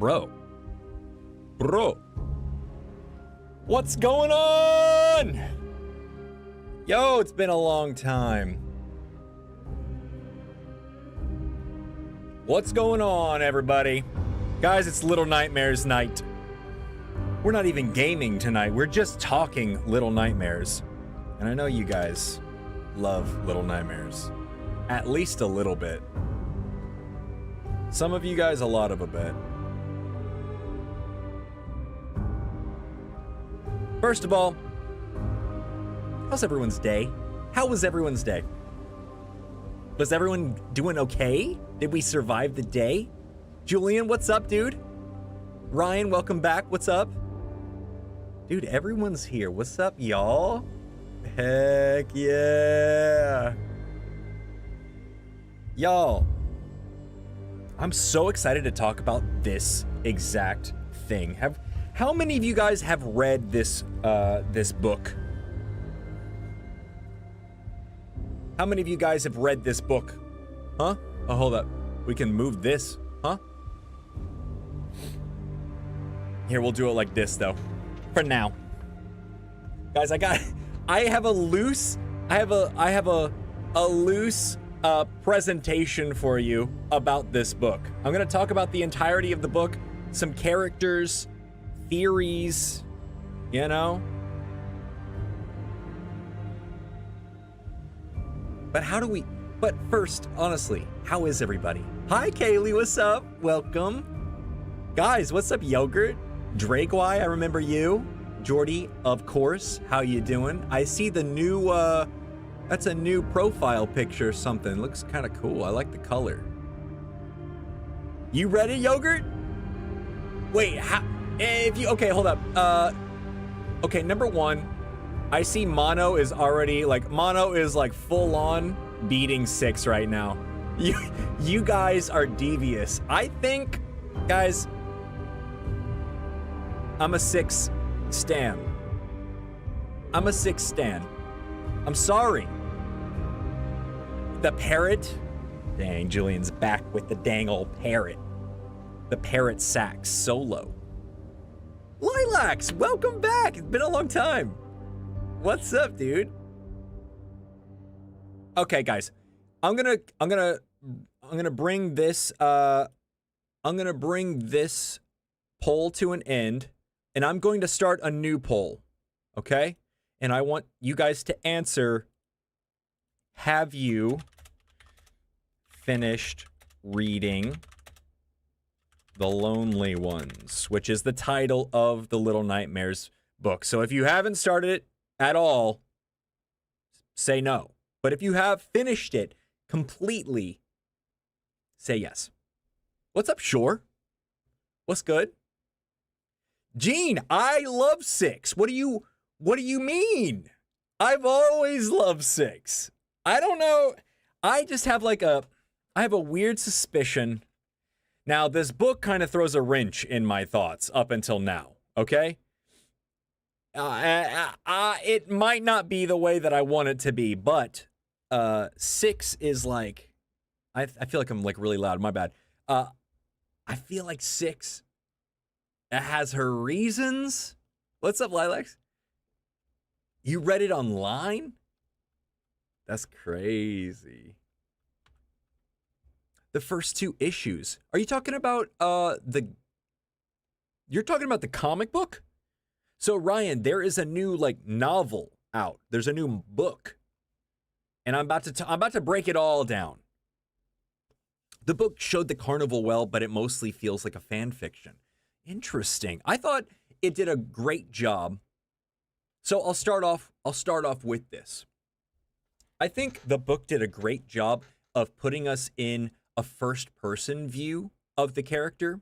Bro. What's going on? Yo, it's been a long time. What's going on, everybody? Guys, it's Little Nightmares night. We're not even gaming tonight. We're just talking Little Nightmares. And I know you guys love Little Nightmares. At least a little bit. Some of you guys a lot of a bit. First of all, how's everyone's day? How was everyone's day? Was everyone doing okay? Did we survive the day? Julian, what's up, dude? Ryan, welcome back. What's up? Dude, everyone's here. What's up, y'all? Heck yeah. Y'all, I'm so excited to talk about this exact thing. How many of you guys have read this book? How many of you guys have read this book? Huh? Oh, hold up. We can move this, huh? Here, we'll do it like this though. For now. Guys, I have a loose presentation for you about this book. I'm gonna talk about the entirety of the book, some characters, theories, you know? But first, honestly, how is everybody? Hi, Kaylee, what's up? Welcome. Guys, what's up, Yogurt? Drakewhy, I remember you. Jordy, of course, how you doing? I see the new, that's a new profile picture or something. Looks kind of cool. I like the color. You ready, Yogurt? Wait, okay, hold up. Okay, number one, I see Mono is like full on beating 6 right now. You guys are devious. I think, guys, I'm a 6 stan. I'm a 6 stan. I'm sorry. The parrot. Dang, Julian's back with the dang old parrot. The parrot sax solo. Lilacs, welcome back. It's been a long time. What's up, dude? Okay, guys. I'm gonna bring this poll to an end, and I'm going to start a new poll. Okay? And I want you guys to answer, have you finished reading The Lonely Ones, which is the title of the Little Nightmares book. So if you haven't started it at all, say no. But if you have finished it completely, say yes. What's up, Shore? What's good? Gene, I love 6. What do you mean? I've always loved 6. I don't know. I just have I have a weird suspicion. Now, this book kind of throws a wrench in my thoughts up until now, okay? It might not be the way that I want it to be, but 6 is like, I feel like I'm like really loud, my bad. I feel like 6 has her reasons. What's up, Lilacs? You read it online? That's crazy. The first 2 issues. Are you talking about you're talking about the comic book? So Ryan, there is a new novel out. There's a new book. And I'm about to break it all down. The book showed the carnival well, but it mostly feels like a fan fiction. Interesting. I thought it did a great job. So I'll start off with this. I think the book did a great job of putting us in a first-person view of the character,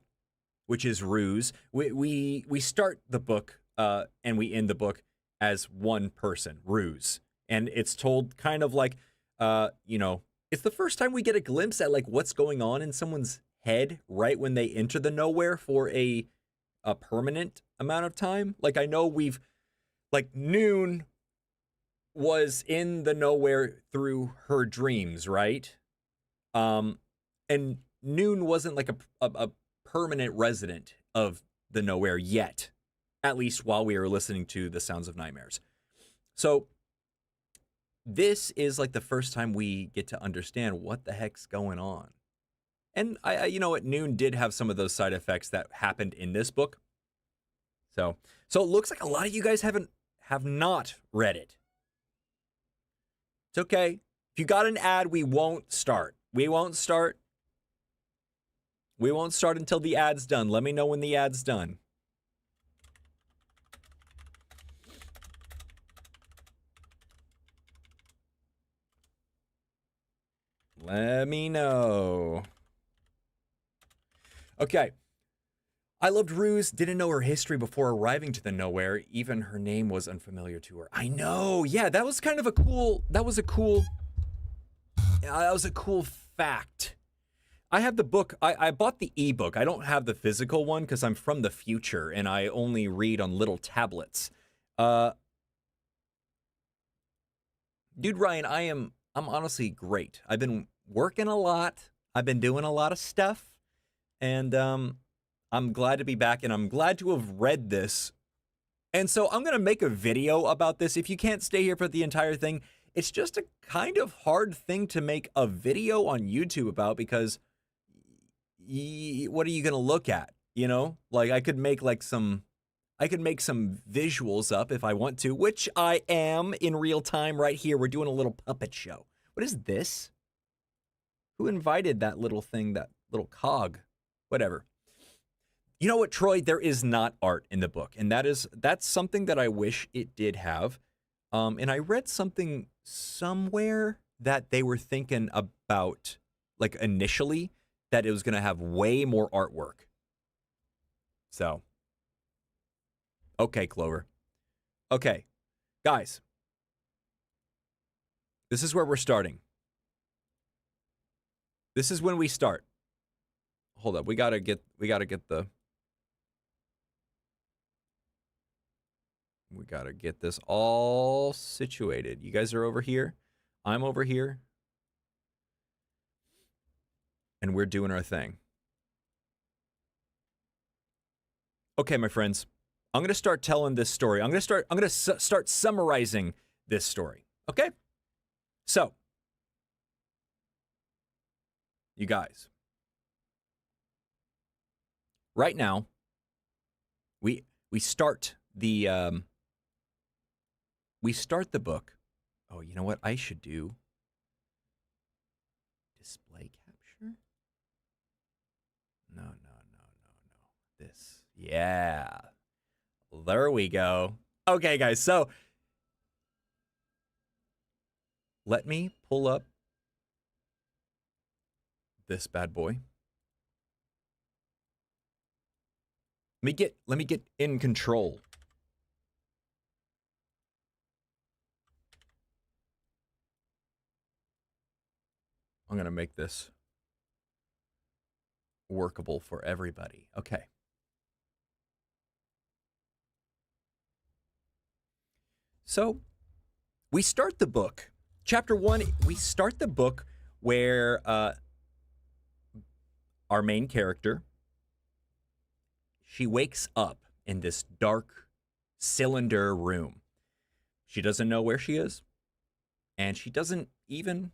which is Ruse. We start the book and we end the book as one person, Ruse, and it's told kind of like, it's the first time we get a glimpse at what's going on in someone's head right when they enter the nowhere for a permanent amount of time. I know we've Noon was in the nowhere through her dreams, right? And Noon wasn't a permanent resident of the nowhere yet, at least while we are listening to The Sounds of Nightmares. So this is like the first time we get to understand what the heck's going on. And I you know what, Noon did have some of those side effects that happened in this book. So it looks like a lot of you guys have not read it. It's okay. If you got an ad, we won't start. We won't start until the ad's done. Let me know when the ad's done. Let me know. Okay. I loved Ruse, didn't know her history before arriving to the nowhere. Even her name was unfamiliar to her. I know. Yeah, that was kind of a cool, that was a cool fact. I have the book. I bought the ebook. I don't have the physical one because I'm from the future and I only read on little tablets. Dude, Ryan, I'm honestly great. I've been working a lot. I've been doing a lot of stuff. And I'm glad to be back, and I'm glad to have read this. And so I'm going to make a video about this. If you can't stay here for the entire thing, it's just a kind of hard thing to make a video on YouTube about because what are you going to look at? You know, like I could make some visuals up if I want to, which I am in real time right here. We're doing a little puppet show. What is this? Who invited that little thing, that little cog? Whatever. You know what, Troy? There is not art in the book, and that's something that I wish it did have. And I read something somewhere that they were thinking about, like initially, that it was going to have way more artwork. So, okay, Clover. Okay, guys, this is where we're starting. This is when we start. Hold up, we gotta get this all situated. You guys are over here. I'm over here. And we're doing our thing. Okay, my friends. I'm going to start telling this story. I'm going to start summarizing this story. Okay? So, you guys. Right now, we start the book. Oh, you know what I should do? Display capture? No. This. Yeah. There we go. Okay, guys. So let me pull up this bad boy. Let me get in control. I'm going to make this workable for everybody. Okay. So, we start the book. Chapter 1, we start the book where our main character, she wakes up in this dark cylinder room. She doesn't know where she is, and she doesn't even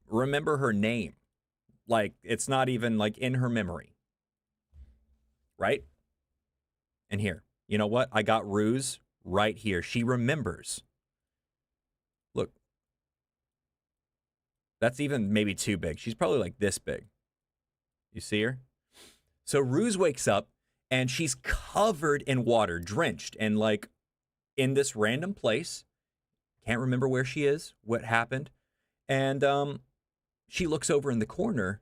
remember her name. Like, it's not even, like, in her memory. Right? And here, you know what? I got Ruse right here. She remembers. Look. That's even maybe too big. She's probably like this big. You see her? So Ruse wakes up, and she's covered in water, drenched, and like in this random place. Can't remember where she is, what happened. And she looks over in the corner,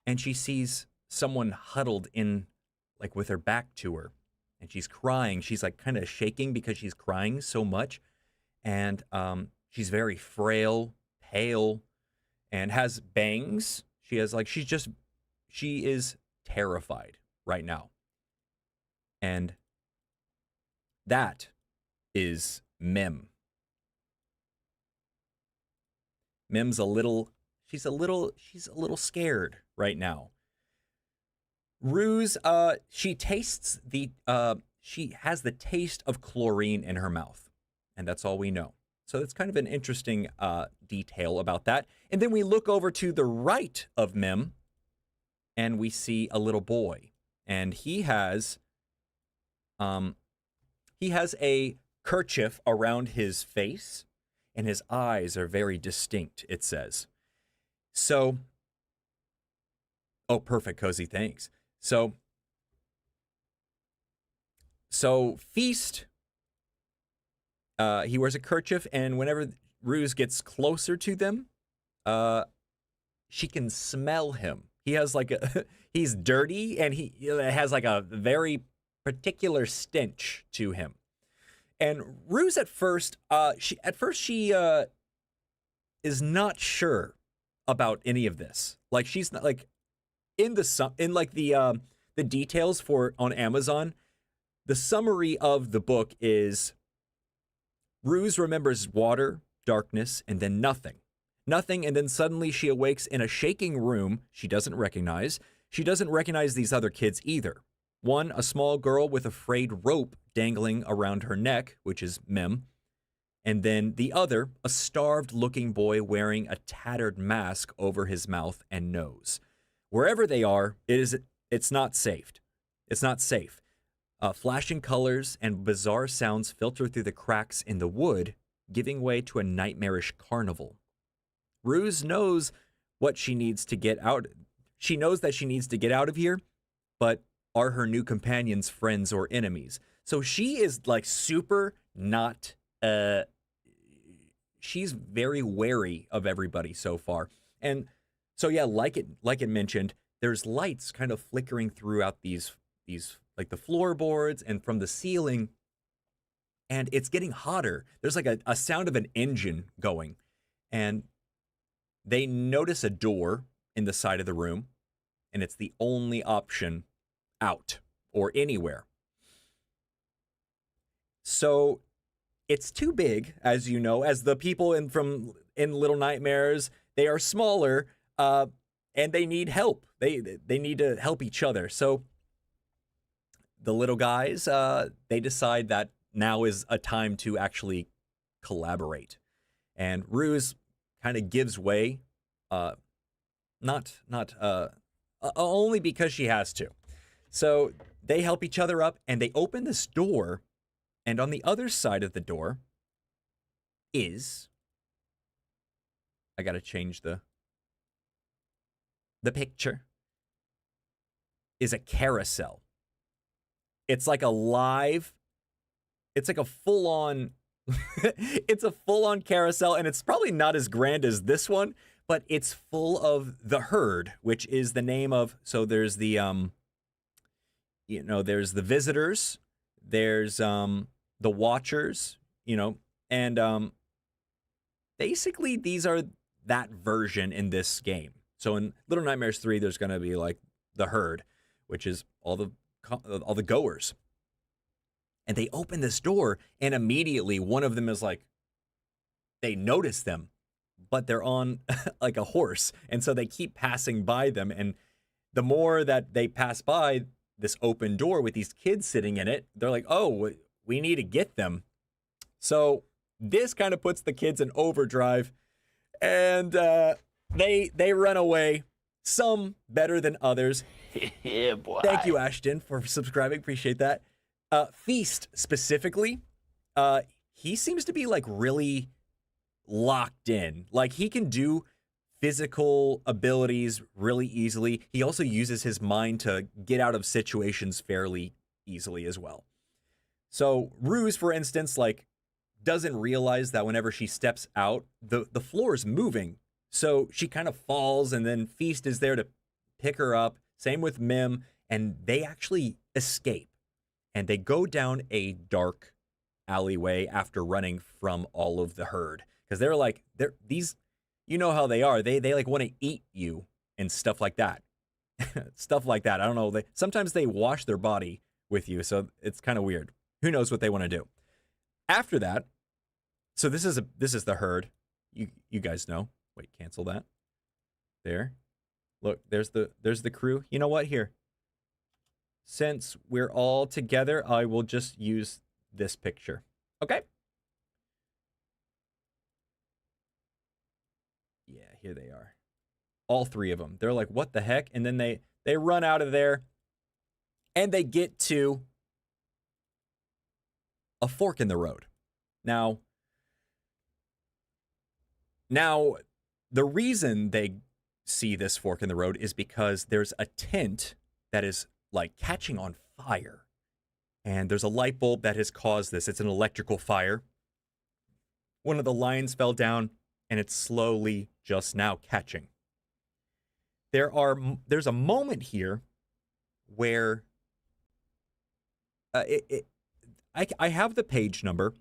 and she sees someone huddled in, like with her back to her. And she's crying. She's like kind of shaking because she's crying so much. And she's very frail, pale, and has bangs. She has like, she is terrified right now. And that is Mim. Mim's she's a little scared right now. Ruse, she tastes the, she has the taste of chlorine in her mouth, and that's all we know. So that's kind of an interesting detail about that. And then we look over to the right of Mim, and we see a little boy, and he has a kerchief around his face, and his eyes are very distinct, it says. So, oh, perfect, Cozy, thanks. So Feast, he wears a kerchief, and whenever Ruse gets closer to them, she can smell him. He has like he's dirty, and he has like a very particular stench to him. And Ruse at first, she is not sure about any of this. Like, she's not like in the details on Amazon. The summary of the book is Ruse remembers water, darkness, and then nothing. Nothing, and then suddenly she awakes in a shaking room she doesn't recognize. She doesn't recognize these other kids either. One, a small girl with a frayed rope dangling around her neck, which is Mim. And then the other, a starved-looking boy wearing a tattered mask over his mouth and nose. Wherever they are, it's not safe. It's not safe. Flashing colors and bizarre sounds filter through the cracks in the wood, giving way to a nightmarish carnival. Ruse knows what she needs to get out. She knows that she needs to get out of here, but are her new companions friends or enemies? So she is like super not, she's very wary of everybody so far. And so yeah, like it mentioned, there's lights kind of flickering throughout these like the floorboards and from the ceiling, and it's getting hotter. There's like a sound of an engine going, and they notice a door in the side of the room, and it's the only option out or anywhere. So it's too big, as you know, as the people in Little Nightmares, they are smaller, and they need help. They need to help each other. So the little guys, they decide that now is a time to actually collaborate. And Ruse kind of gives way, only because she has to. So they help each other up, and they open this door, and on the other side of the door is, I gotta change the picture, is a carousel. It's like a full-on, it's a full-on carousel, and it's probably not as grand as this one, but it's full of the herd, which is the name of, so there's the, there's the visitors, there's the watchers, and basically these are that version in this game. So in Little Nightmares 3, there's going to be like the herd, which is all the goers. And they open this door, and immediately one of them is like, they notice them, but they're on like a horse. And so they keep passing by them. And the more that they pass by this open door with these kids sitting in it, they're like, oh, we need to get them. So this kind of puts the kids in overdrive, and they run away, some better than others. Yeah, boy. Thank you, Ashton, for subscribing. Appreciate that. Feast, specifically, he seems to be, like, really locked in. Like, he can do physical abilities really easily. He also uses his mind to get out of situations fairly easily as well. So, Ruse, for instance, like, doesn't realize that whenever she steps out, the floor is moving. So she kind of falls, and then Feast is there to pick her up. Same with Mim, and they actually escape. And they go down a dark alleyway after running from all of the herd. Because they're like, these, you know how they are. They like want to eat you and stuff like that. Stuff like that. I don't know. Sometimes they wash their body with you, so it's kind of weird. Who knows what they want to do? After that, so this is the herd. You guys know. Wait, cancel that. There. Look, there's the crew. You know what? Here. since we're all together, I will just use this picture. Okay? Yeah, here they are. All three of them. They're like, what the heck? And then they run out of there and they get to a fork in the road. Now, the reason they see this fork in the road is because there's a tent that is like catching on fire. And there's a light bulb that has caused this. It's an electrical fire. One of the lines fell down and it's slowly just now catching. There's a moment here where I have the page number,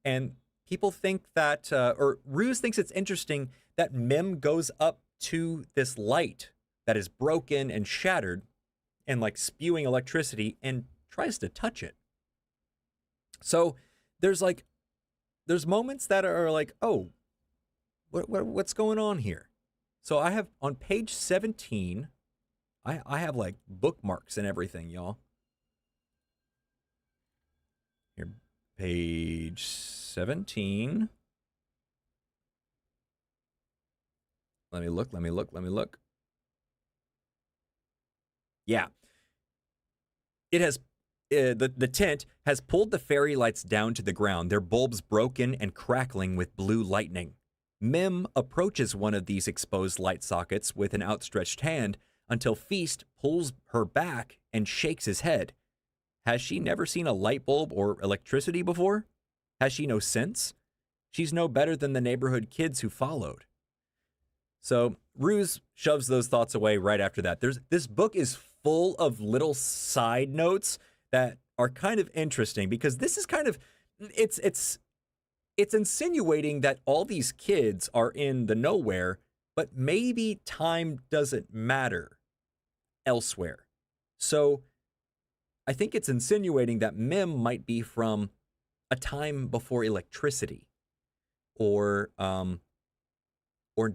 and people think that, or Ruse thinks it's interesting that Mim goes up to this light that is broken and shattered and like spewing electricity and tries to touch it. So there's moments that are like, oh, what's going on here? So I have on page 17, I have like bookmarks and everything, y'all. Here, page 17. Let me look. Yeah. It has, the tent has pulled the fairy lights down to the ground, their bulbs broken and crackling with blue lightning. Mim approaches one of these exposed light sockets with an outstretched hand until Feast pulls her back and shakes his head. Has she never seen a light bulb or electricity before? Has she no sense? She's no better than the neighborhood kids who followed. So Ruse shoves those thoughts away right after that. This book is full of little side notes that are kind of interesting because this is kind of, it's insinuating that all these kids are in the nowhere, but maybe time doesn't matter elsewhere. So I think it's insinuating that Mim might be from a time before electricity, or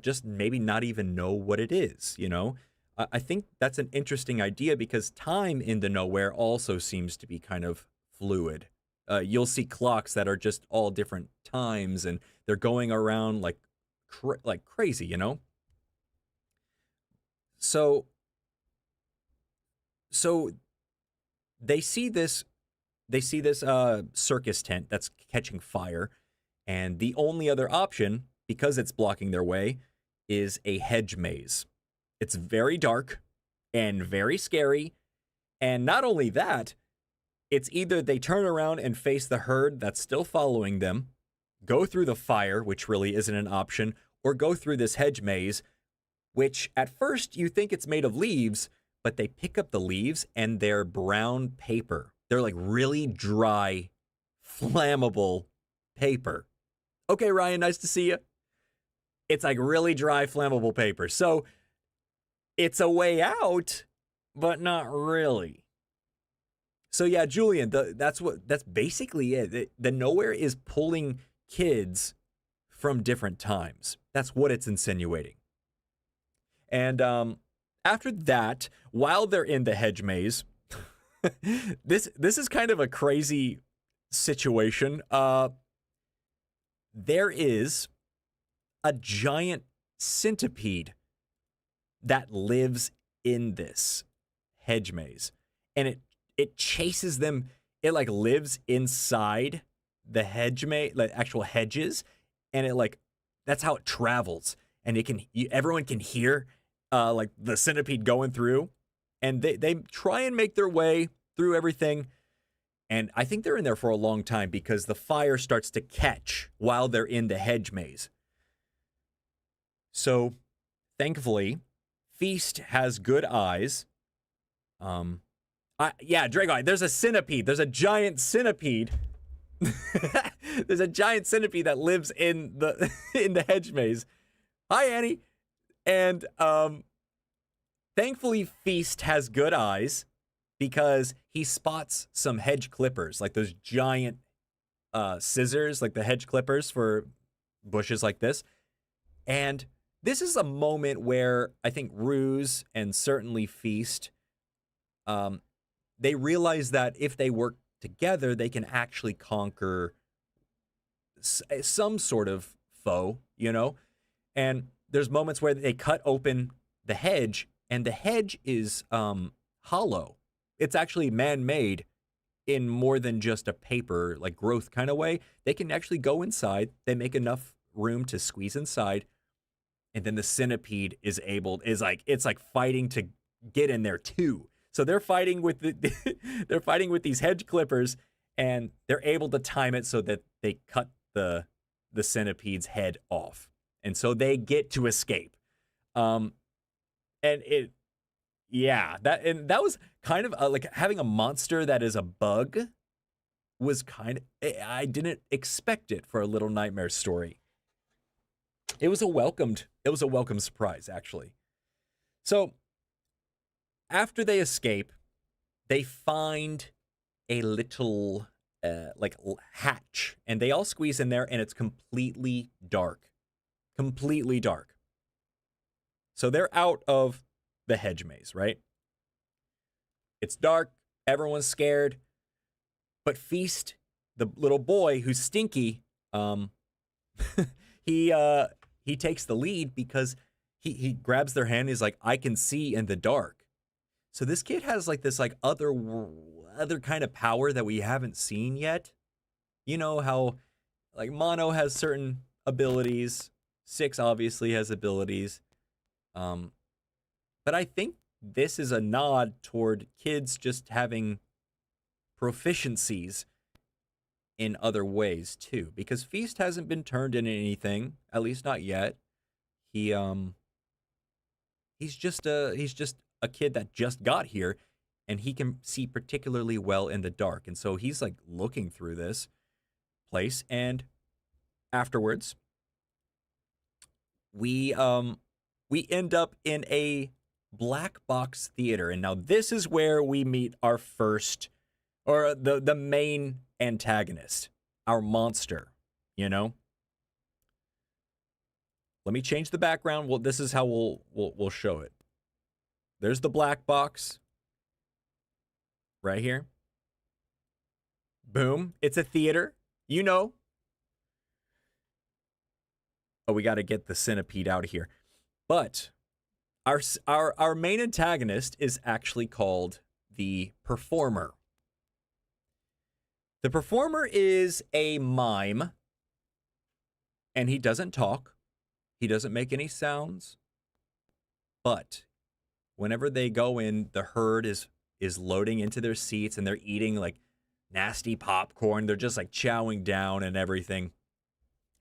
just maybe not even know what it is, you know? I think that's an interesting idea because time in the nowhere also seems to be kind of fluid. You'll see clocks that are just all different times and they're going around like crazy, you know? So they see this circus tent that's catching fire, and the only other option, because it's blocking their way, is a hedge maze. It's very dark and very scary, and not only that, it's either they turn around and face the herd that's still following them, go through the fire, which really isn't an option, or go through this hedge maze, which at first you think it's made of leaves, but they pick up the leaves and they're brown paper. They're like really dry, flammable paper. Okay, Ryan, nice to see you. It's like really dry, flammable paper. So it's a way out, but not really. So yeah, Julian, that's basically it. The nowhere is pulling kids from different times. That's what it's insinuating. And after that, while they're in the hedge maze, this is kind of a crazy situation. There is a giant centipede that lives in this hedge maze, and it chases them. It like lives inside the hedge maze, like actual hedges, and it like that's how it travels. And everyone can hear like the centipede going through, and they try and make their way through everything. And I think they're in there for a long time because the fire starts to catch while they're in the hedge maze. So thankfully, Feast has good eyes. Yeah, Drago, there's a centipede. There's a giant centipede. There's a giant centipede that lives in the hedge maze. Hi, Annie. And thankfully, Feast has good eyes because he spots some hedge clippers, like those giant scissors, like the hedge clippers for bushes like this. And this is a moment where I think Ruse and certainly Feast they realize that if they work together, they can actually conquer some sort of foe, you know? And there's moments where they cut open the hedge, and the hedge is hollow. It's actually man-made in more than just a paper, like growth kind of way. They can actually go inside. They make enough room to squeeze inside. And then the centipede is it's like fighting to get in there too. So they're fighting with they're fighting with these hedge clippers, and they're able to time it so that they cut the centipede's head off. And so they get to escape. And that was kind of like having a monster that is a bug was kind of, I didn't expect it for a Little Nightmares story. It was a welcome surprise, actually. So after they escape, they find a little hatch, and they all squeeze in there, and it's completely dark. Completely dark. So they're out of the hedge maze, right? It's dark, everyone's scared, but Feast, the little boy who's stinky, he takes the lead because he grabs their hand. He's like, I can see in the dark. So this kid has like this like other kind of power that we haven't seen yet. You know how like Mono has certain abilities. Six obviously has abilities. But I think this is a nod toward kids just having proficiencies in other ways too, because Feast hasn't been turned into anything, at least not yet. He's just a kid that just got here, and he can see particularly well in the dark. And so he's like looking through this place, and afterwards we end up in a black box theater. And now this is where we meet our first, or the main antagonist, our monster, you know? Let me change the background. Well, this is how we'll show it. There's the black box right here. Boom. It's a theater, you know. Oh, we got to get the centipede out of here. But our main antagonist is actually called the Performer. The Performer is a mime, and he doesn't talk. He doesn't make any sounds. But whenever they go in, the herd is loading into their seats, and they're eating like nasty popcorn. They're just like chowing down and everything.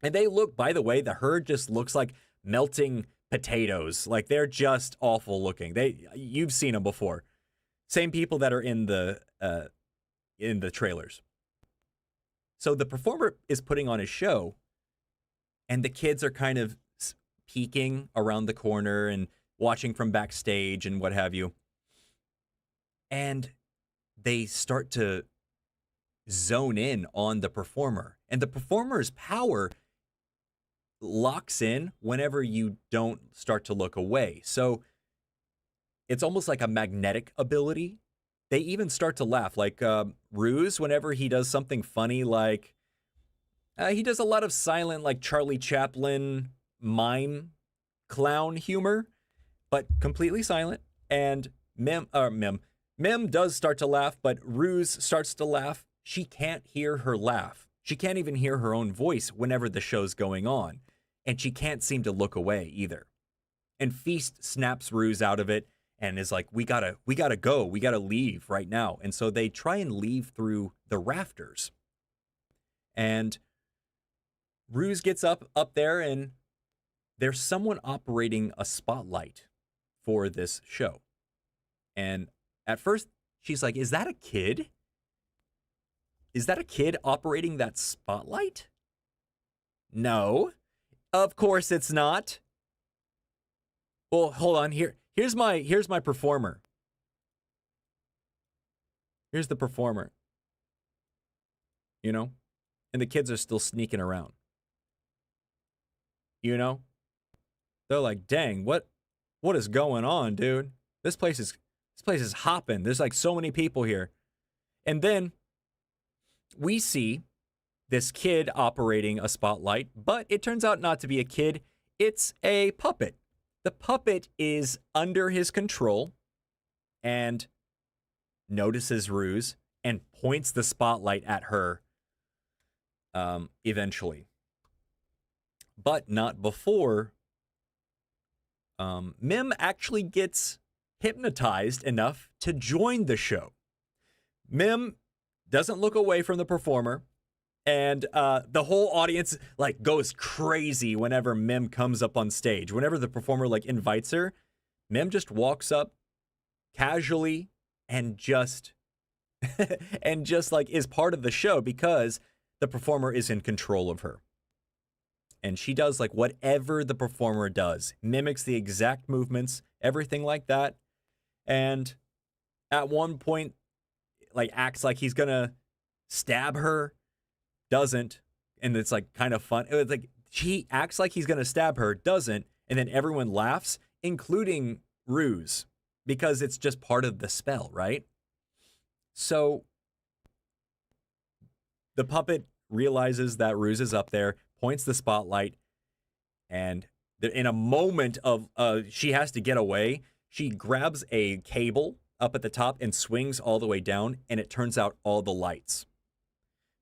And they look, by the way, the herd just looks like melting potatoes. Like they're just awful looking. You've seen them before. Same people that are in the trailers. So the Performer is putting on his show, and the kids are kind of peeking around the corner and watching from backstage and what have you. And they start to zone in on the Performer. And the Performer's power locks in whenever you don't start to look away. So it's almost like a magnetic ability. They even start to laugh, like Ruse, whenever he does something funny, like he does a lot of silent, like Charlie Chaplin mime clown humor, but completely silent. And Mem does start to laugh, but Ruse starts to laugh. She can't hear her laugh. She can't even hear her own voice whenever the show's going on. And she can't seem to look away either. And Feast snaps Ruse out of it and is like, we gotta go. We gotta leave right now. And so they try and leave through the rafters. And Ruse gets up there, and there's someone operating a spotlight for this show. And at first, she's like, is that a kid? Is that a kid operating that spotlight? No, of course it's not. Well, hold on. Here's my Performer. Here's the Performer. You know? And the kids are still sneaking around. You know? They're like, dang, what is going on, dude? This place is This place is hopping. There's like so many people here. And then we see this kid operating a spotlight, but it turns out not to be a kid. It's a puppet. The puppet is under his control and notices Ruse and points the spotlight at her eventually. But not before Mim actually gets hypnotized enough to join the show. Mim doesn't look away from the performer, and the whole audience like goes crazy whenever Mim comes up on stage. Whenever the performer like invites her, Mim just walks up casually and just like is part of the show because the performer is in control of her. And she does like whatever the performer does, mimics the exact movements, everything like that. And at one point, like acts like he's gonna stab her, doesn't, and it's like kind of fun. It's like he acts like he's gonna stab her, doesn't, and then everyone laughs, including Ruse, because it's just part of the spell, right? So the puppet realizes that Ruse is up there, points the spotlight, and in a moment of she has to get away, she grabs a cable up at the top and swings all the way down, and it turns out all the lights.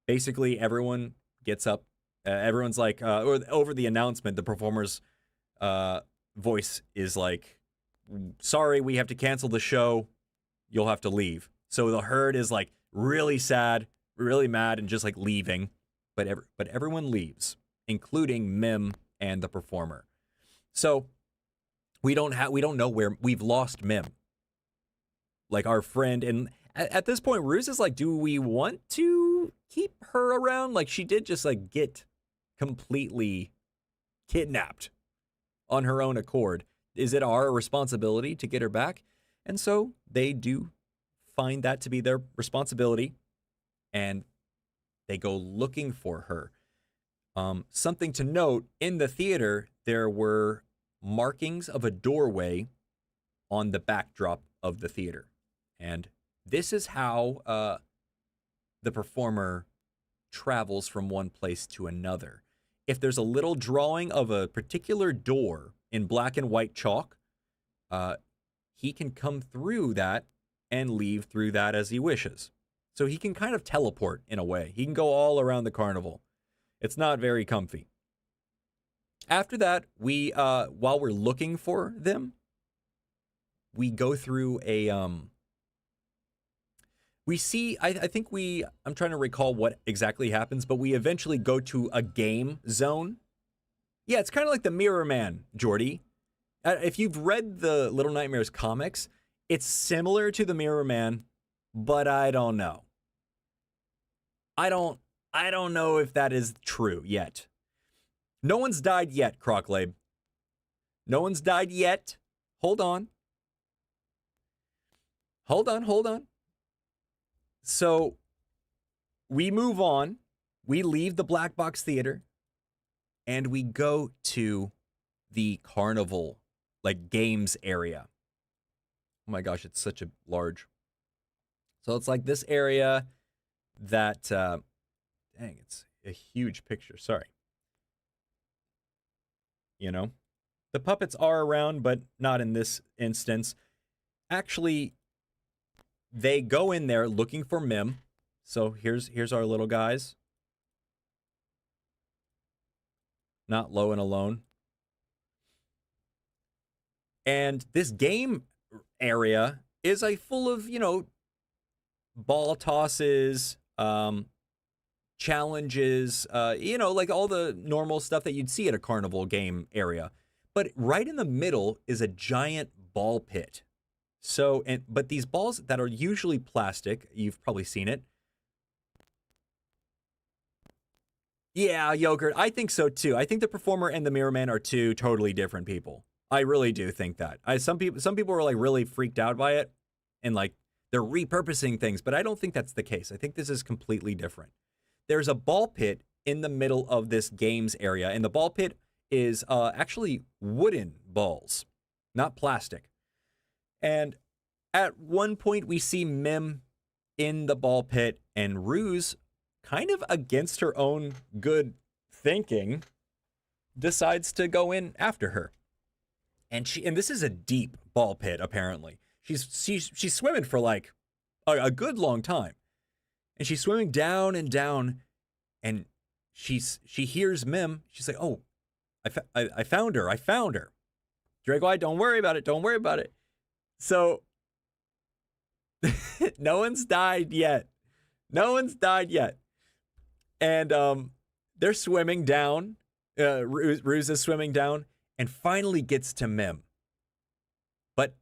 Basically, everyone gets up. Everyone's like, or over the announcement, the performer's voice is like, sorry, we have to cancel the show. You'll have to leave. So the herd is like really sad, really mad, and just like leaving. But everyone leaves, including Mim and the performer. So we don't know where we've lost Mim. Like our friend, and at this point, Ruse is like, do we want to keep her around? Like she did just like get completely kidnapped on her own accord. Is it our responsibility to get her back? And so they do find that to be their responsibility, and they go looking for her. Something to note, in the theater, there were markings of a doorway on the backdrop of the theater. And this is how the performer travels from one place to another. If there's a little drawing of a particular door in black and white chalk, he can come through that and leave through that as he wishes. So he can kind of teleport in a way. He can go all around the carnival. It's not very comfy. After that, we while we're looking for them, we go through a we see, I think I'm trying to recall what exactly happens, but we eventually go to a game zone. Yeah, it's kind of like the Mirror Man, Jordy. If you've read the Little Nightmares comics, it's similar to the Mirror Man, but I don't know. I don't know if that is true yet. No one's died yet, Crocklabe. No one's died yet. Hold on. Hold on. So we move on. We leave the Black Box Theater and we go to the carnival, like games area. Oh my gosh, it's such a large. So it's like this area that, dang, it's a huge picture. Sorry. You know, the puppets are around, but not in this instance. Actually, they go in there looking for Mim. So here's our little guys. Not Low and Alone. And this game area is like full of, you know, ball tosses, challenges, you know, like all the normal stuff that you'd see at a carnival game area. But right in the middle is a giant ball pit. So, but these balls that are usually plastic, you've probably seen it. Yeah, Yogurt, I think so too. I think the performer and the Mirror Man are two totally different people. I really do think that. Some people were like really freaked out by it and like they're repurposing things, but I don't think that's the case. I think this is completely different. There's a ball pit in the middle of this games area, and the ball pit is actually wooden balls, not plastic. And At one point, we see Mim in the ball pit, and Ruse, kind of against her own good thinking, decides to go in after her. And this is a deep ball pit, apparently. She's swimming for like a good long time. And she's swimming down and down, and she hears Mim. She's like, "Oh, I found her. I found her." Drago, don't worry about it. Don't worry about it. So no one's died yet. No one's died yet. And they're swimming down. Ruse is swimming down and finally gets to Mim. But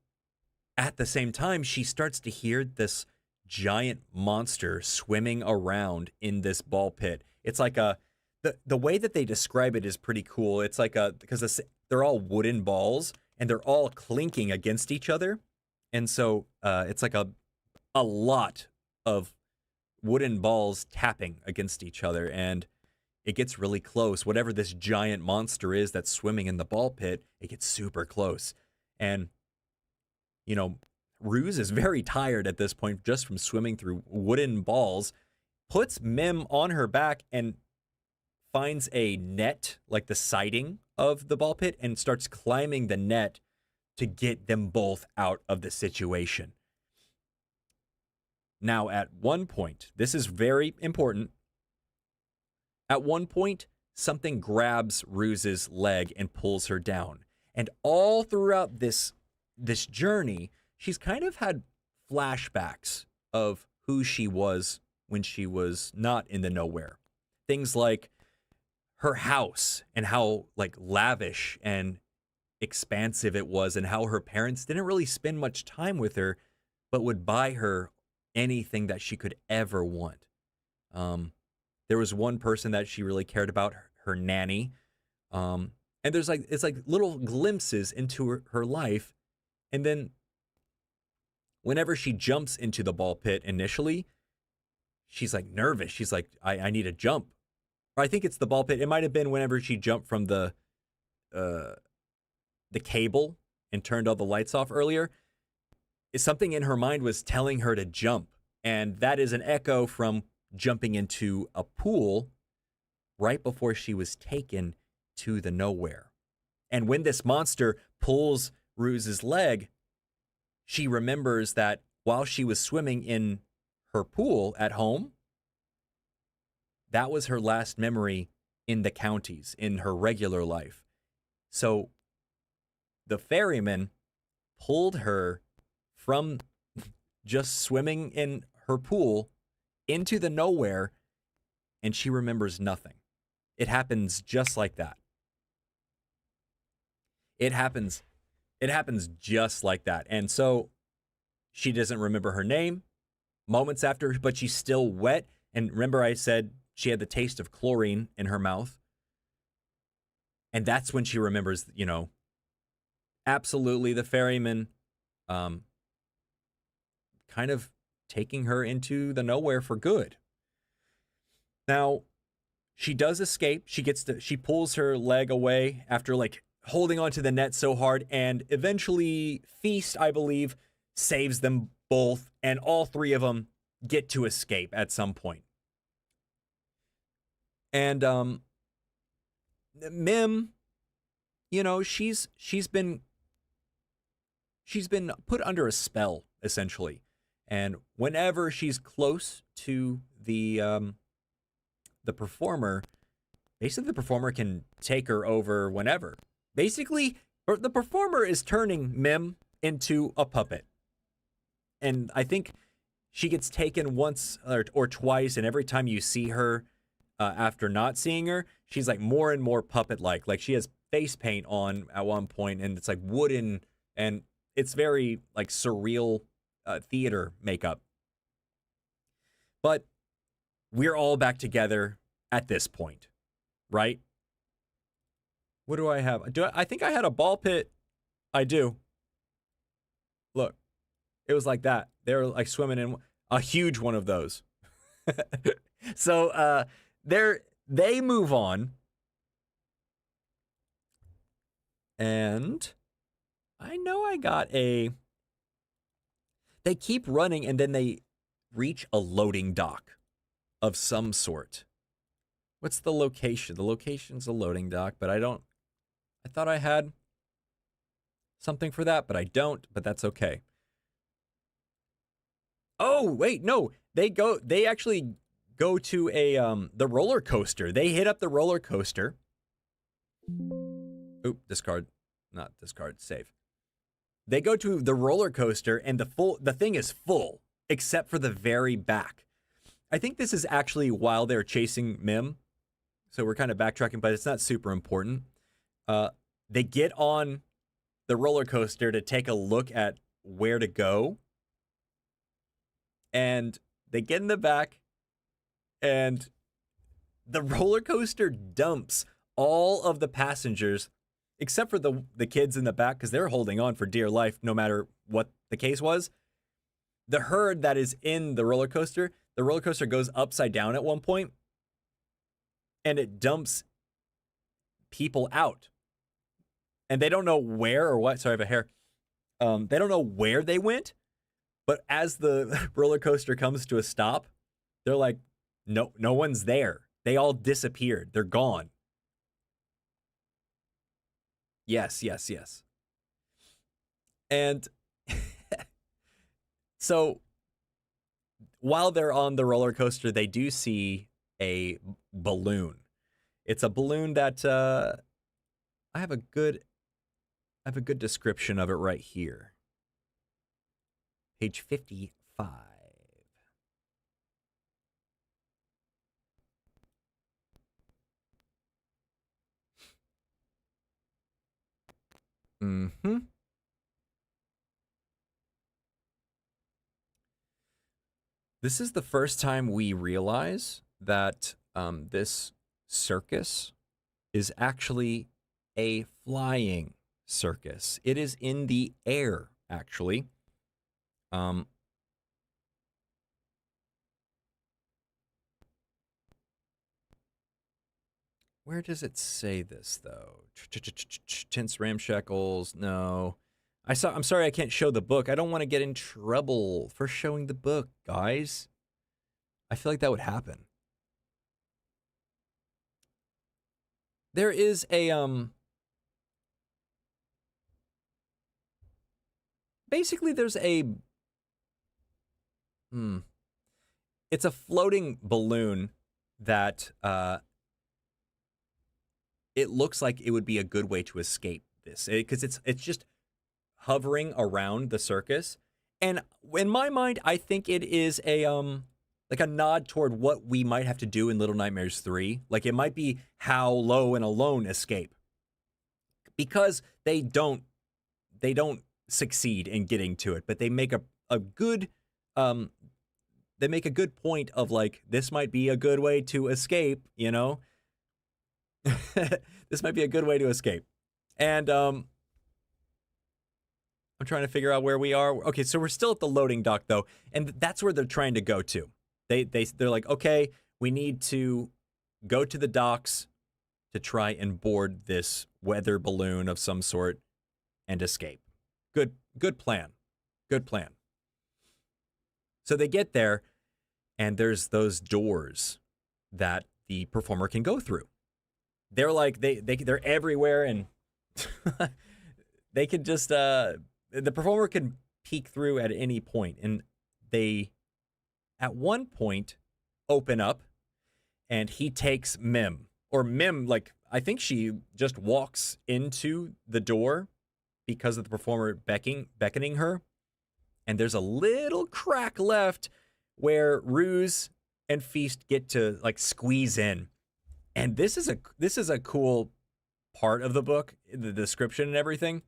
at the same time, she starts to hear this giant monster swimming around in this ball pit. It's like the way that they describe it is pretty cool. It's like because they're all wooden balls and they're all clinking against each other. And so it's like a lot of wooden balls tapping against each other, and it gets really close. Whatever this giant monster is that's swimming in the ball pit, it gets super close. And, you know, Ruse is very tired at this point just from swimming through wooden balls, puts Mim on her back and finds a net, like the siding of the ball pit, and starts climbing the net to get them both out of the situation. Now, at one point, this is very important. At one point, something grabs Ruse's leg and pulls her down. And all throughout this journey, she's kind of had flashbacks of who she was when she was not in the nowhere. Things like her house and how like lavish and expansive it was, and how her parents didn't really spend much time with her, but would buy her anything that she could ever want. There was one person that she really cared about, her nanny. And it's like little glimpses into her life. And then whenever she jumps into the ball pit initially, she's like nervous. She's like, I need to jump. Or I think it's the ball pit. It might have been whenever she jumped from the cable and turned all the lights off earlier. Something in her mind was telling her to jump. And that is an echo from jumping into a pool right before she was taken to the nowhere. And when this monster pulls Ruse's leg, she remembers that while she was swimming in her pool at home, that was her last memory in the counties, in her regular life. So the ferryman pulled her from just swimming in her pool into the nowhere, and she remembers nothing. It happens just like that. It happens just like that. And so she doesn't remember her name moments after, but she's still wet. And remember I said she had the taste of chlorine in her mouth. And that's when she remembers, you know, absolutely the ferryman kind of taking her into the nowhere for good. Now, she does escape. She pulls her leg away after like holding onto the net so hard, and eventually Feast, I believe, saves them both, and all three of them get to escape at some point. And Mim, you know, she's been put under a spell essentially. And whenever she's close to the performer, basically the performer can take her over whenever. Basically, the performer is turning Mim into a puppet. And I think she gets taken once or twice, and every time you see her after not seeing her, she's like more and more puppet-like. Like she has face paint on at one point, and it's like wooden, and it's very like surreal theater makeup. But we're all back together at this point, right? What do I have? I think I had a ball pit. I do. Look, it was like that. They were like swimming in a huge one of those. So they move on. And I know I got a They keep running and then they reach a loading dock of some sort. What's the location? The location's a loading dock, but I thought I had something for that, but I don't, but that's okay. Oh, wait, no. They actually go to the roller coaster. They hit up the roller coaster. Oop, discard. Not discard, save. They go to the roller coaster and the thing is full, except for the very back. I think this is actually while they're chasing Mim. So we're kind of backtracking, but it's not super important. They get on the roller coaster to take a look at where to go. And they get in the back, and the roller coaster dumps all of the passengers, except for the kids in the back, because they're holding on for dear life no matter what the case was. The herd that is in the roller coaster goes upside down at one point, and it dumps people out. And they don't know where or what. Sorry, I have a hair. They don't know where they went. But as the roller coaster comes to a stop, they're like, no one's there. They all disappeared. They're gone. Yes. And so while they're on the roller coaster, they do see a balloon. It's a balloon that I have a good description of it right here. Page 55. Mm-hmm. This is the first time we realize that this circus is actually a flying circus. It is in the air, actually. Where does it say this, though? Tense ramshackles. No. I'm sorry I can't show the book. I don't want to get in trouble for showing the book, guys. I feel like that would happen. There is a basically there's a it's a floating balloon that it looks like it would be a good way to escape this, because it's just hovering around the circus. And in my mind, I think it is a like a nod toward what we might have to do in Little Nightmares 3. Like, it might be how Low and Alone escape, because they don't succeed in getting to it, but they make a good point of, like, this might be a good way to escape, you know? This might be a good way to escape. And I'm trying to figure out where we are. Okay, so we're still at the loading dock, though, and that's where they're trying to go to. They're like, okay, we need to go to the docks to try and board this weather balloon of some sort and escape. Good plan. Good plan. So they get there, and there's those doors that the performer can go through. They're like, they're everywhere, and they can just the performer can peek through at any point, and they at one point open up, and he takes Mim, or Mim, like, I think she just walks into the door because of the performer beckoning her, and there's a little crack left where Ruse and Feast get to, like, squeeze in. And this is a cool part of the book, the description and everything,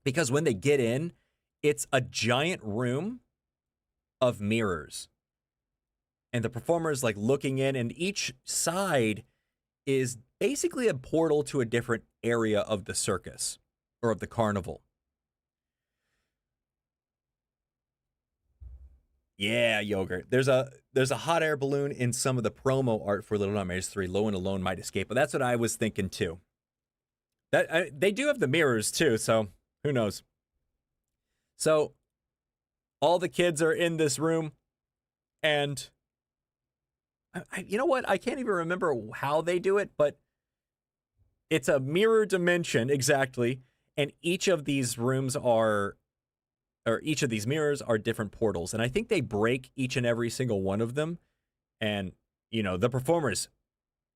because when they get in, it's a giant room of mirrors, and the performer is, like, looking in, and each side is basically a portal to a different area of the circus or of the carnival. Yeah, Yogurt. There's a hot air balloon in some of the promo art for Little Nightmares 3. Low and Alone might escape, but that's what I was thinking too. They do have the mirrors too, so who knows? So all the kids are in this room, and you know what? I can't even remember how they do it, but it's a mirror dimension exactly, and each of these rooms are, or each of these mirrors are different portals, and I think they break each and every single one of them, and the performer's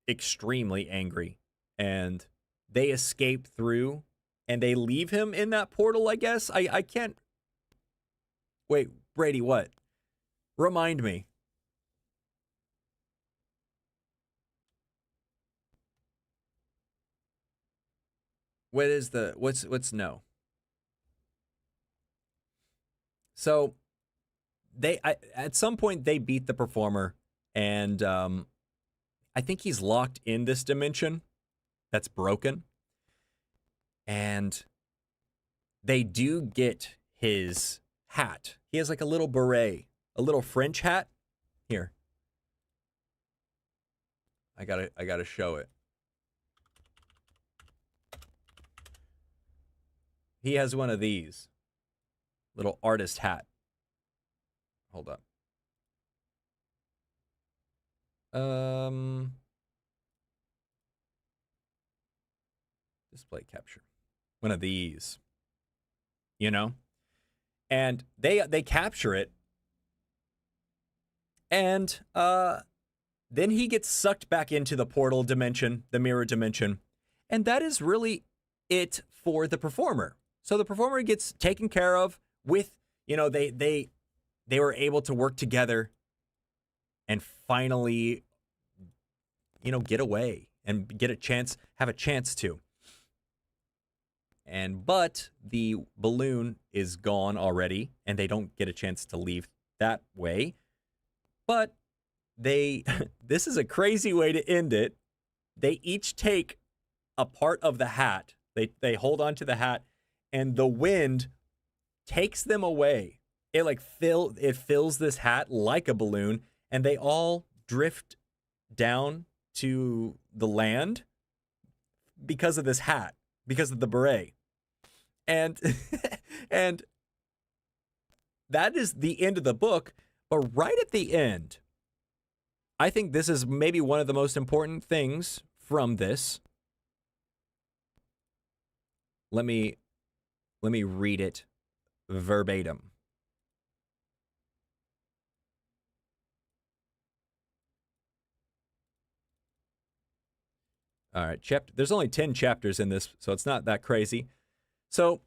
extremely angry, and they escape through, and they leave him in that portal, I guess. I can't. Wait, Brady, what? Remind me. What's no? So at some point they beat the performer, and I think he's locked in this dimension that's broken, and they do get his hat. He has like a little beret, a little French hat. Here, I gotta show it. He has one of these little artist hat. Hold up. Display capture. One of these. And they capture it. And then he gets sucked back into the portal dimension, the mirror dimension. And that is really it for the performer. So the performer gets taken care of with, they were able to work together and finally, get away and have a chance to. But the balloon is gone already, and they don't get a chance to leave that way. But this is a crazy way to end it. They each take a part of the hat. They hold on to the hat, and the wind takes them away. It fills this hat like a balloon, and they all drift down to the land because of this hat, because of the beret. And and that is the end of the book. But right at the end, I think this is maybe one of the most important things from this. Let me read it verbatim. All right, there's only 10 chapters in this, so it's not that crazy. So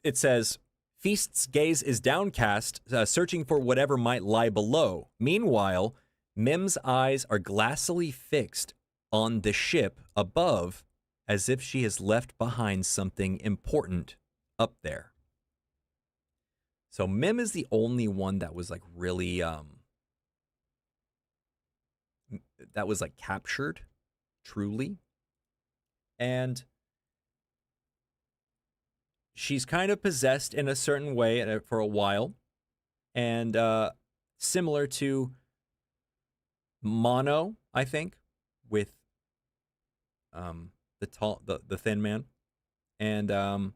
it says, Feast's gaze is downcast, searching for whatever might lie below. Meanwhile, Mim's eyes are glassily fixed on the ship above, as if she has left behind something important up there. So Mim is the only one that was really captured truly. And she's kind of possessed in a certain way for a while. And similar to Mono, I think, with the Thin Man. And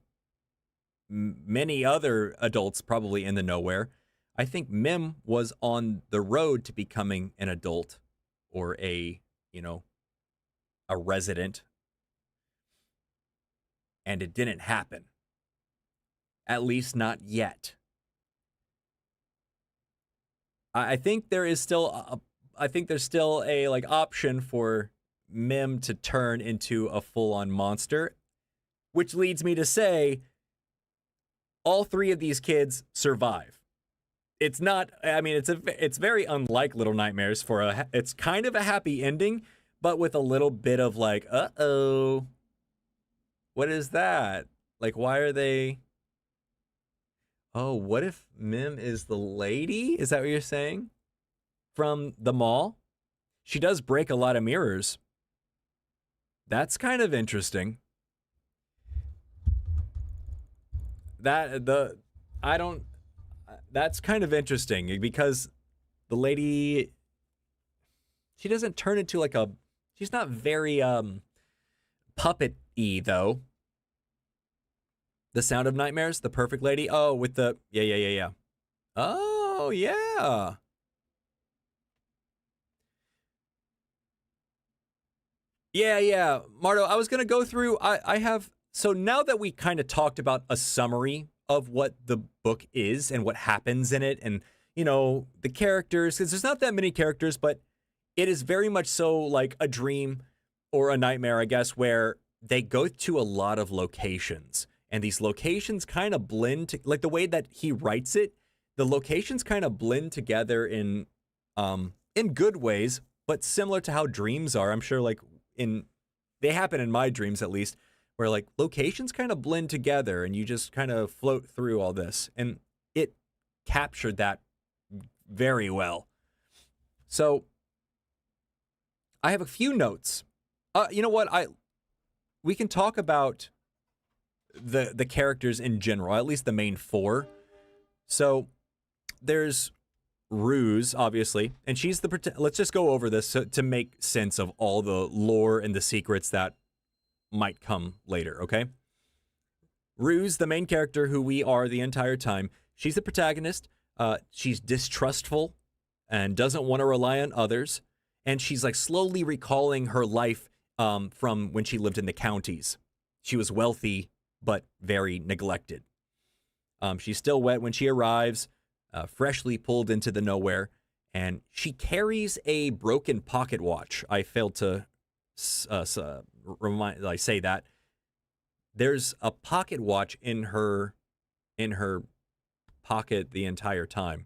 many other adults probably in the Nowhere. I think Mim was on the road to becoming an adult or a resident. And it didn't happen. At least not yet. I think there is still there's still a option for Mim to turn into a full-on monster, which leads me to say all three of these kids survive. It's not, it's very unlike Little Nightmares it's kind of a happy ending, but with a little bit of uh-oh. What is that? Why are they? Oh, what if Mim is the lady? Is that what you're saying? From the mall? She does break a lot of mirrors. That's kind of interesting. That's kind of interesting because the lady, she doesn't turn into she's not very puppet-y though. The Sound of Nightmares, the Perfect Lady. Oh, with the yeah. Oh yeah. Yeah. Marto, I was gonna go through. I have so now that we kind of talked about a summary of what the book is and what happens in it, and the characters, because there's not that many characters, but it is very much so like a dream or a nightmare, I guess, where they go to a lot of locations, and these locations kind of blend to, like the way that he writes it, the locations kind of blend together in good ways, but similar to how dreams are. I'm sure like they happen in my dreams at least, where like locations kind of blend together and you just kind of float through all this, and it captured that very well. So I have a few notes. You know what? We can talk about the characters in general, at least the main four. So there's Ruse, obviously, and she's let's just go over this to make sense of all the lore and the secrets that might come later, okay? Ruse, the main character who we are the entire time, she's the protagonist. She's distrustful and doesn't want to rely on others. And she's like slowly recalling her life from when she lived in the counties. She was wealthy, but very neglected. She's still wet when she arrives, freshly pulled into the nowhere, and she carries a broken pocket watch. I failed to say that. There's a pocket watch in her pocket the entire time.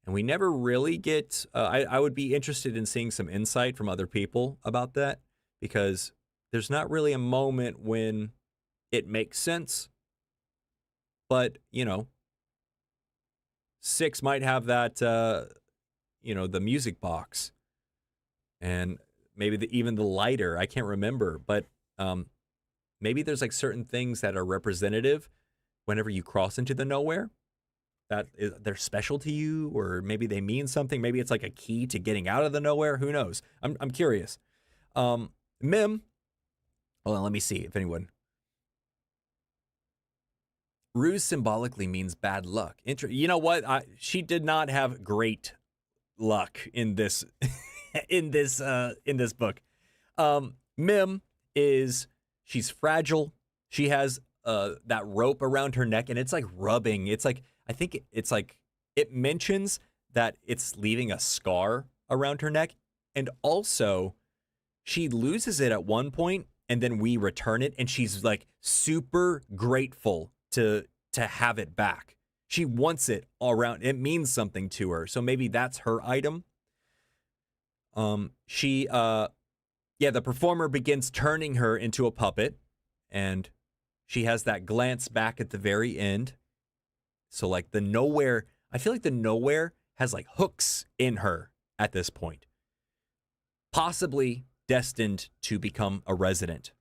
And we never really get, I would be interested in seeing some insight from other people about that, because there's not really a moment when it makes sense. But, 6 might have that, the music box. And maybe even the lighter. I can't remember. But maybe there's like certain things that are representative whenever you cross into the nowhere, that they're special to you, or maybe they mean something. Maybe it's like a key to getting out of the nowhere. Who knows? I'm curious. Mim. Hold on, let me see if anyone. Ruse symbolically means bad luck. You know what? She did not have great luck in this in this book. Mim she's fragile. She has that rope around her neck, and it's like rubbing. It's like, I think it's like, it mentions that it's leaving a scar around her neck. And also, she loses it at one point, and then we return it, and she's like super grateful to have it back. She wants it all around. It means something to her. So maybe that's her item. The performer begins turning her into a puppet, and she has that glance back at the very end. So like the nowhere, I feel like the nowhere has like hooks in her at this point. Possibly destined to become a resident.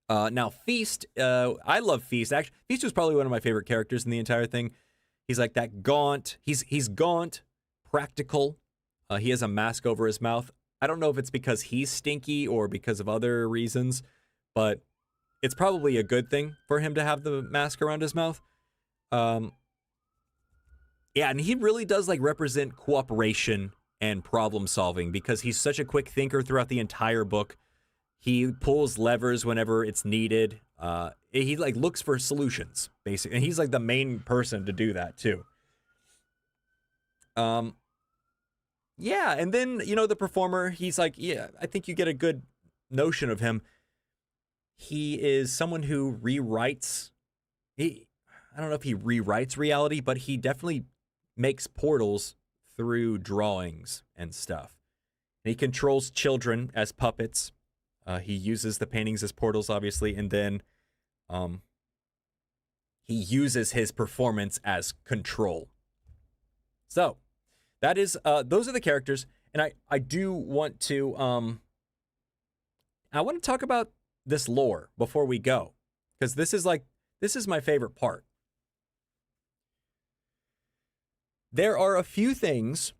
Now Feast, I love Feast. Actually, Feast was probably one of my favorite characters in the entire thing. He's like that gaunt. He's gaunt, practical. He has a mask over his mouth. I don't know if it's because he's stinky or because of other reasons, but it's probably a good thing for him to have the mask around his mouth. And he really does like represent cooperation and problem solving, because he's such a quick thinker throughout the entire book. He pulls levers whenever it's needed. He like looks for solutions, basically, and he's like the main person to do that too. And then the performer, he's like, I think you get a good notion of him. He is someone who rewrites. I don't know if he rewrites reality, but he definitely makes portals through drawings and stuff. And he controls children as puppets. He uses the paintings as portals, obviously, and then he uses his performance as control. So that is those are the characters, and I do want to talk about this lore before we go, because this is my favorite part. There are a few things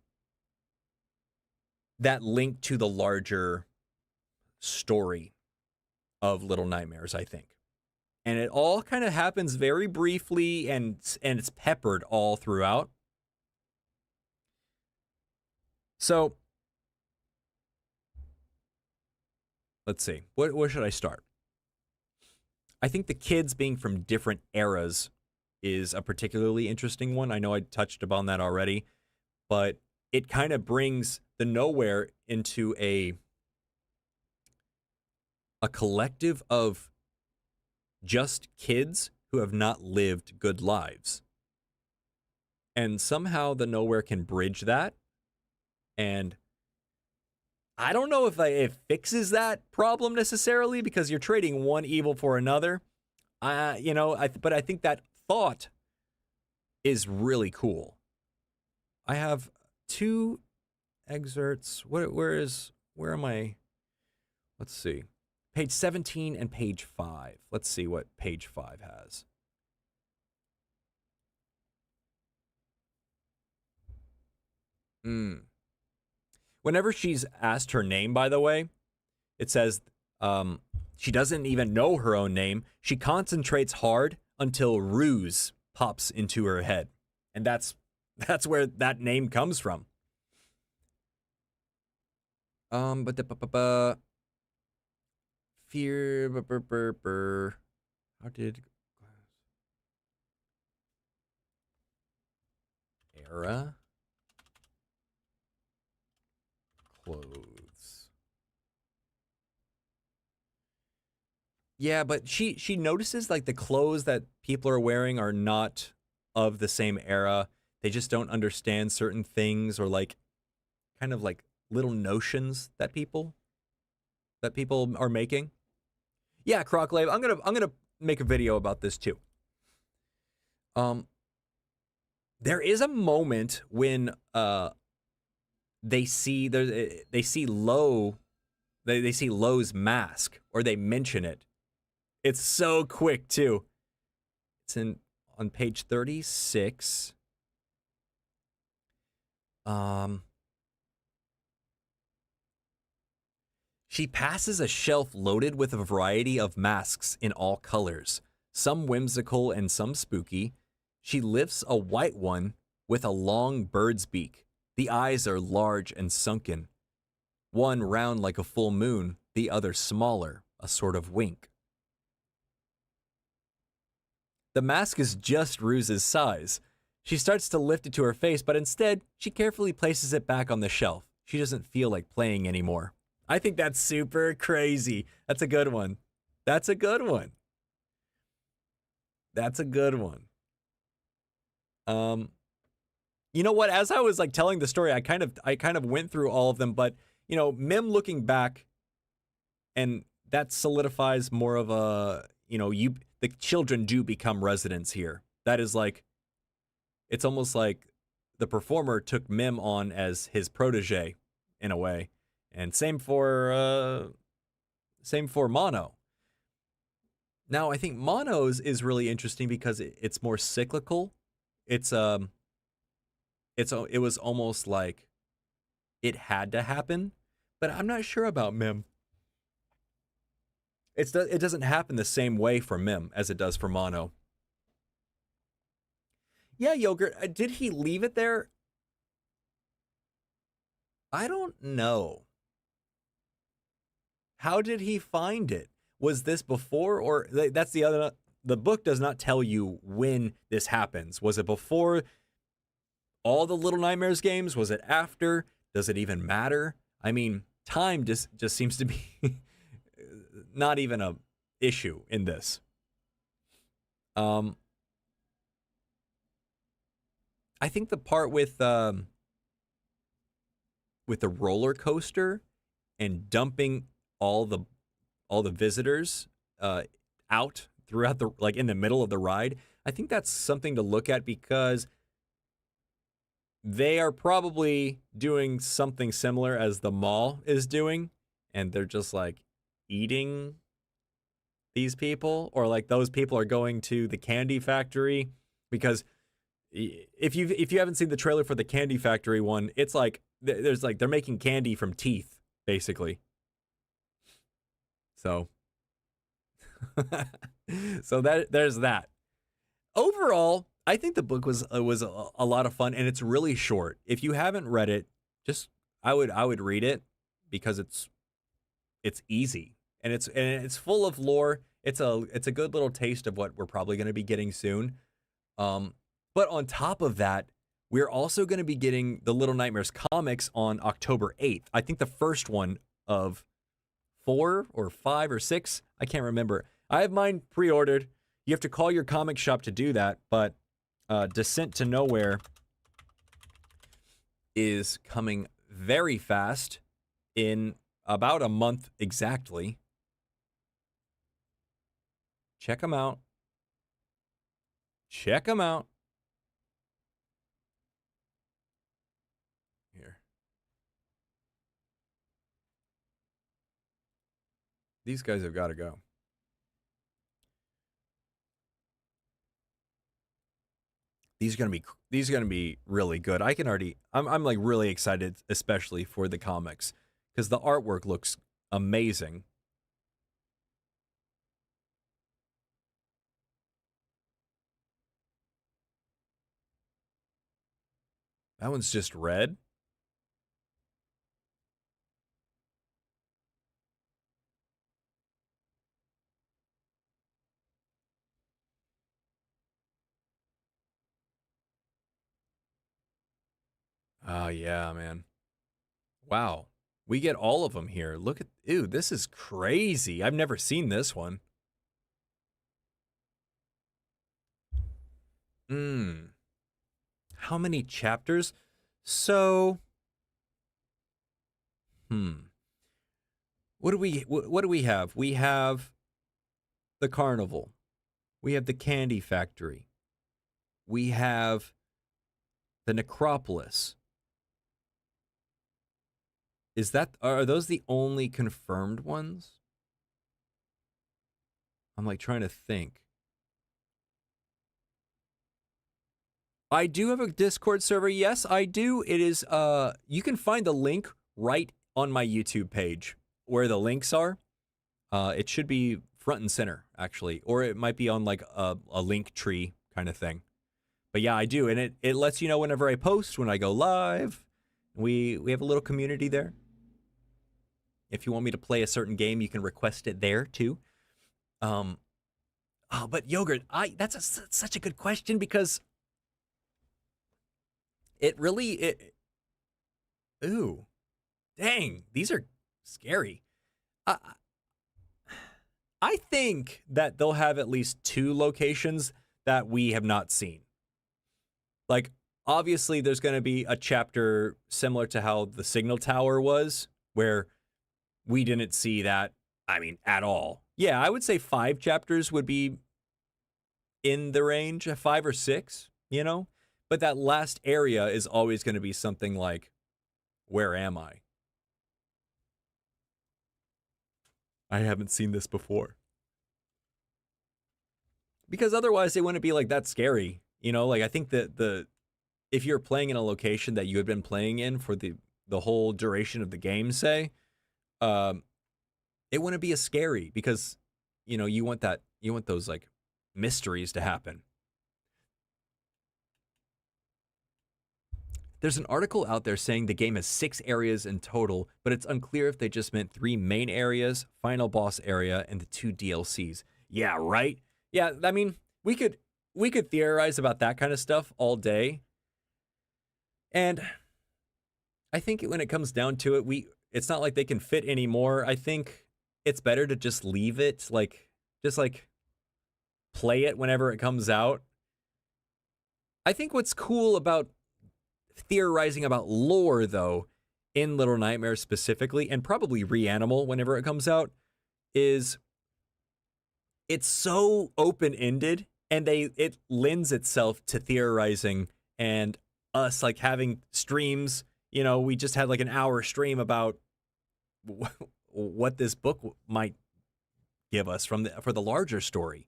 that link to the larger story of Little Nightmares, I think. And it all kind of happens very briefly, and it's peppered all throughout. So, let's see. Where should I start? I think the kids being from different eras is a particularly interesting one. I know I touched upon that already, but it kind of brings the Nowhere into a collective of just kids who have not lived good lives. And somehow the Nowhere can bridge that. And I don't know if it fixes that problem necessarily, because you're trading one evil for another. But I think that thought is really cool. I have 2 excerpts. Where am I? Let's see. Page 17 and page 5. Let's see what page 5 has. Whenever she's asked her name, by the way, it says she doesn't even know her own name. She concentrates hard until ruse pops into her head. And that's where that name comes from. Fear. How did era clothes? Yeah, but she notices like the clothes that people are wearing are not of the same era. They just don't understand certain things, or like kind of like little notions that people are making. Yeah, Croclave, I'm gonna make a video about this too. There is a moment when they see Lowe's mask, or they mention it. It's so quick too. It's on page 36. She passes a shelf loaded with a variety of masks in all colors, some whimsical and some spooky. She lifts a white one with a long bird's beak. The eyes are large and sunken. One round like a full moon, the other smaller, a sort of wink. The mask is just Ruse's size. She starts to lift it to her face, but instead, she carefully places it back on the shelf. She doesn't feel like playing anymore. I think that's super crazy. That's a good one. That's a good one. That's a good one. You know what? As I was like telling the story, I kind of went through all of them, but you know, Mim looking back, and that solidifies more of a, you know, the children do become residents here. That is like, it's almost like the performer took Mim on as his protege in a way. And same for Mono. Now, I think Mono's is really interesting because it's more cyclical. It was almost like it had to happen, but I'm not sure about Mim. It doesn't happen the same way for Mim as it does for Mono. Yeah, Yogurt, did he leave it there? I don't know. How did he find it? Was this before, or that's the other? The book does not tell you when this happens. Was it before all the Little Nightmares games? Was it after? Does it even matter? I mean, time just seems to be not even a issue in this. I think the part with the roller coaster and dumping all the visitors out throughout the, like in the middle of the ride, I think that's something to look at, because they are probably doing something similar as the mall is doing, and they're just like eating these people, or like those people are going to the candy factory, because if you haven't seen the trailer for the candy factory one, it's like there's like they're making candy from teeth basically. So So there's that. Overall, I think the book was a lot of fun, and it's really short. If you haven't read it, just I would read it because it's easy and it's full of lore. It's a good little taste of what we're probably going to be getting soon. But on top of that, we're also going to be getting the Little Nightmares comics on October 8th. I think the first one of 4 or 5 or 6. I can't remember. I have mine pre-ordered. You have to call your comic shop to do that, but Descent to Nowhere is coming very fast in about a month exactly. Check them out. Check them out. Here. These guys have got to go. These are gonna be really good. I'm like really excited, especially for the comics, because the artwork looks amazing. That one's just red. Oh yeah, man. Wow. We get all of them here. Look at, ew, this is crazy. I've never seen this one. How many chapters? So, what do we have? We have the carnival. We have the candy factory. We have the necropolis. Are those the only confirmed ones? I'm like trying to think. I do have a Discord server. Yes, I do. It is you can find the link right on my YouTube page where the links are. It should be front and center actually, or it might be on like a link tree kind of thing. But yeah, I do, and it lets you know whenever I post, when I go live. We have a little community there. If you want me to play a certain game, you can request it there too. But Yogurt, that's such a good question, because ooh, dang, these are scary. I think that they'll have at least 2 locations that we have not seen. Like, obviously, there's going to be a chapter similar to how the Signal Tower was, where we didn't see that, I mean, at all. Yeah, I would say 5 chapters would be in the range, 5 or 6, you know? But that last area is always going to be something like, where am I? I haven't seen this before. Because otherwise it wouldn't be like that scary. You know, like I think that if you're playing in a location that you had been playing in for the whole duration of the game, say, it wouldn't be as scary, because, you know, you want those like mysteries to happen. There's an article out there saying the game has 6 areas in total, but it's unclear if they just meant 3 main areas, final boss area, and the 2 DLCs. Yeah, right? Yeah, I mean, we could theorize about that kind of stuff all day. And I think when it comes down to it, it's not like they can fit any more. I think it's better to just leave it, just play it whenever it comes out. I think what's cool about theorizing about lore, though, in Little Nightmares specifically, and probably Reanimal whenever it comes out, is it's so open-ended, and it lends itself to theorizing and us like having streams. You know, we just had like an hour stream about what this book might give us for the larger story.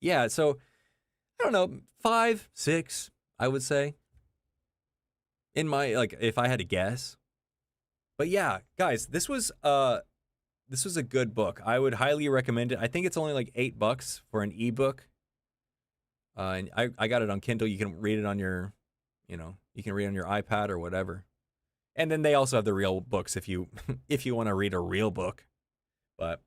Yeah, so I don't know, 5, 6, I would say. In my, like, if I had to guess. But yeah, guys, this was this was a good book. I would highly recommend it. I think it's only like $8 for an ebook. And I got it on Kindle. You can read it on your, you can read it on your iPad or whatever. And then they also have the real books if you if you want to read a real book. But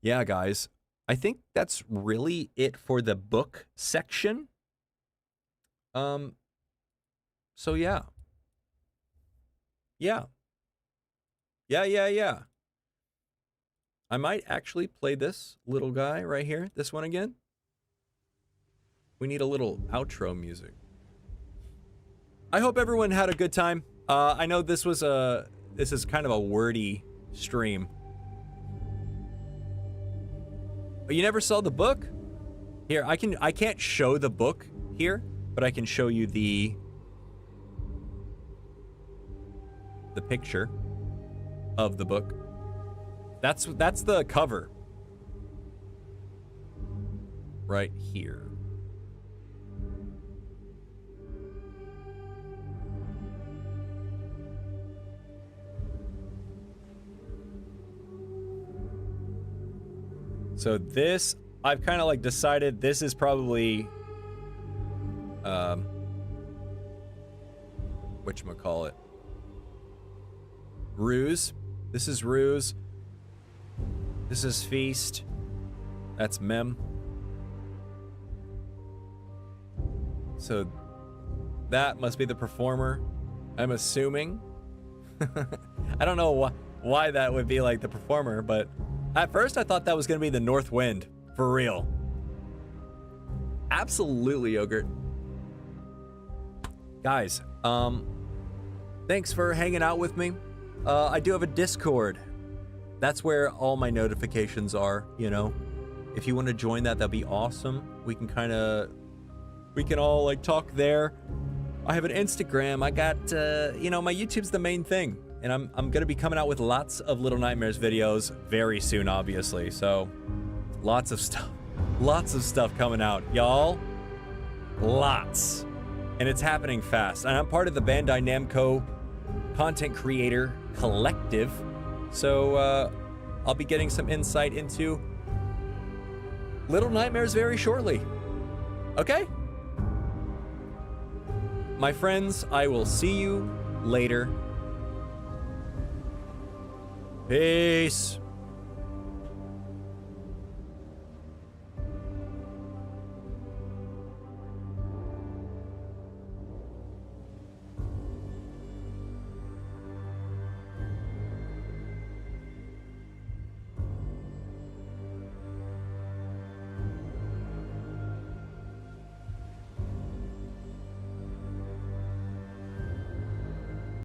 yeah, guys, I think that's really it for the book section. So yeah. Yeah. I might actually play this little guy right here, this one again. We need a little outro music. I hope everyone had a good time. I know this is kind of a wordy stream. But you never saw the book? Here, I can't show the book here, but I can show you the picture of the book. That's the cover. Right here. So this, I've kind of like decided this is probably, whatchamacallit? Ruse. This is Ruse. This is Feast. That's Mem. So that must be the performer, I'm assuming. I don't know why that would be like the performer, but at first I thought that was going to be the North Wind. For real. Absolutely, Yogurt. Guys, thanks for hanging out with me. I do have a Discord. That's where all my notifications are, If you want to join that, that'd be awesome. We can all like talk there. I have an Instagram. I got, my YouTube's the main thing. And I'm going to be coming out with lots of Little Nightmares videos very soon, obviously. So lots of stuff coming out, y'all. Lots. And it's happening fast. And I'm part of the Bandai Namco Content Creator Collective. So I'll be getting some insight into Little Nightmares very shortly. Okay? My friends, I will see you later. Peace.